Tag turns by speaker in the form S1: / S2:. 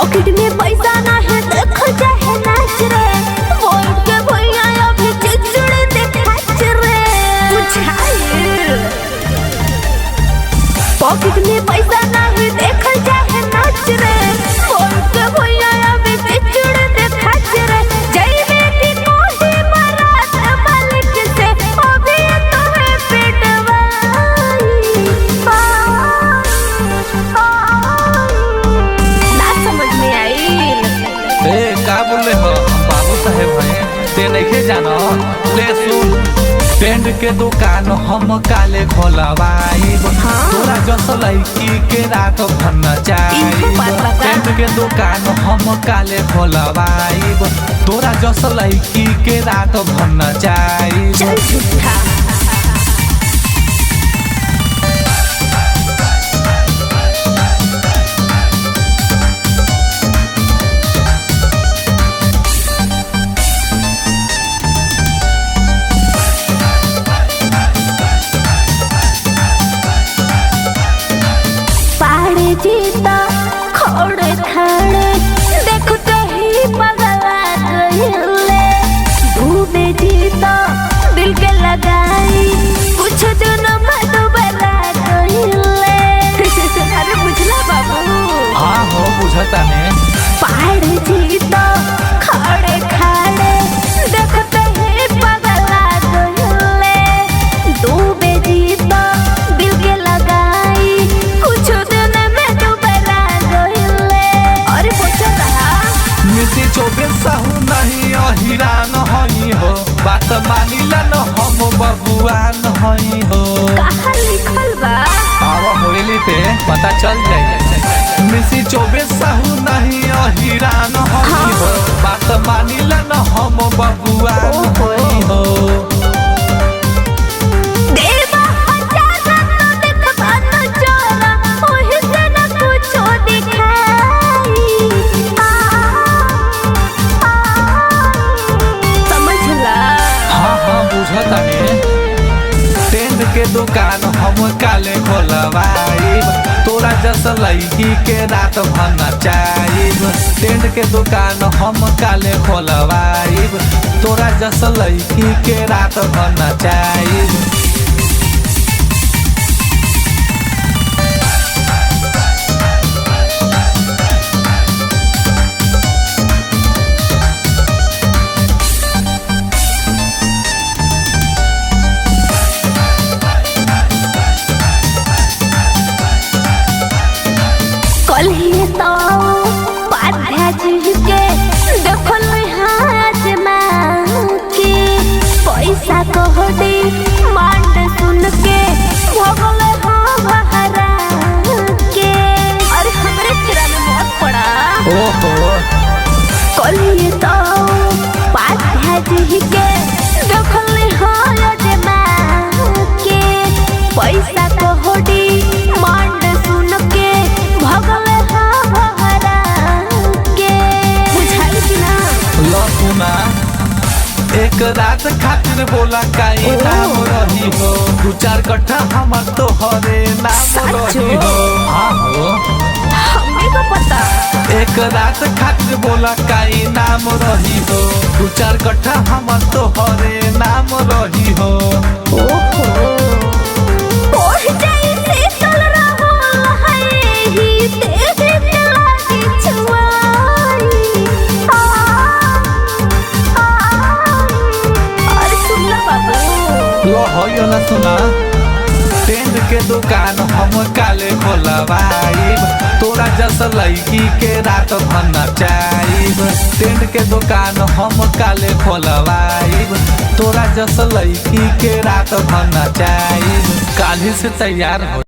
S1: Pocket में पैसा ना है देखो चाहे नाच रे बोल के भैया अभी चिचड़ी देखाच रे बुझाइल। पॉकेट में पैसा ना है देखो चाहे नाच रे बोल के भैया अभी चिचड़ी देखाच रे जय बेटी कोठी बारात मालिक से अभी तुम्हें पिटवाई ना समझ में आई।
S2: का बोले हो बाबू साहेब हैं ते नहीं जानो ले सुन टेंट के दुकान हम काले खोलवाइब तोरा जस लड़की के रात भर नचाइब। टेंट के दुकान हम काले खोलवाइब तोरा जस लड़की के रात भर नचाइब।
S1: चल झूठा जीता खोड़े खाड़े देखते ही पगला गइले डूबे जीता दिल के लगाई कुछ दिन में डूबला गइले। अरे बुझला बाबू
S2: हाँ हो बुझता ने
S1: पहाड़ जीता खोड़े खाड़े देखते ही पगला गइले डूबे जीता दिल के लगाई कुछ
S2: चौबे साहू नहीं अहिरान हई हो बात मानिला न हम बबुआन हई हो।
S1: कहाँ लिखल बा
S2: आवा होली पे पता चल जाए मिसी चौबे साहू नहीं अहिरान हई हो बात मानिला न हम बबुआन हई हो। टेंट के दुकान हम काले खोलवाइब तोरा जस लड़की के रात भर नचाइब। टेंट के दुकान हम काले खोलवाइब तोरा जस लड़की के रात भर नचाइब।
S1: तो पाध्या जी के देखल हाथ मां के पैसा कोहडी मांड सुन के भगल हां बहरा के और हमरे तेरा में मौत पड़ा।
S2: ओहो
S1: कलिए तो पाध्या जी के देखल हाथ मां के पैसा कोहडी मांड सुन के भगल
S2: एक रात खातिर बोला काई नाम रही हो 2-4 कट्ठा हमार तो हरे नाम रही हो। हाँ हो
S1: हमें को पता
S2: एक रात खातिर बोला काई नाम रही हो 2-4 कट्ठा हमार तो हरे नाम रही हो।
S1: ओहो ओह जाई से चल रहो है ही तेरे दिला की छुआई
S2: हो ना सुना टेंट के दुकान हम काले खोलवाइब तोरा जस लड़की के रात भर नचाइब। टेंट के दुकान हम काले खोलवाइब तोरा जस लड़की के रात भर नचाइब। काल्हि से तैयार हो।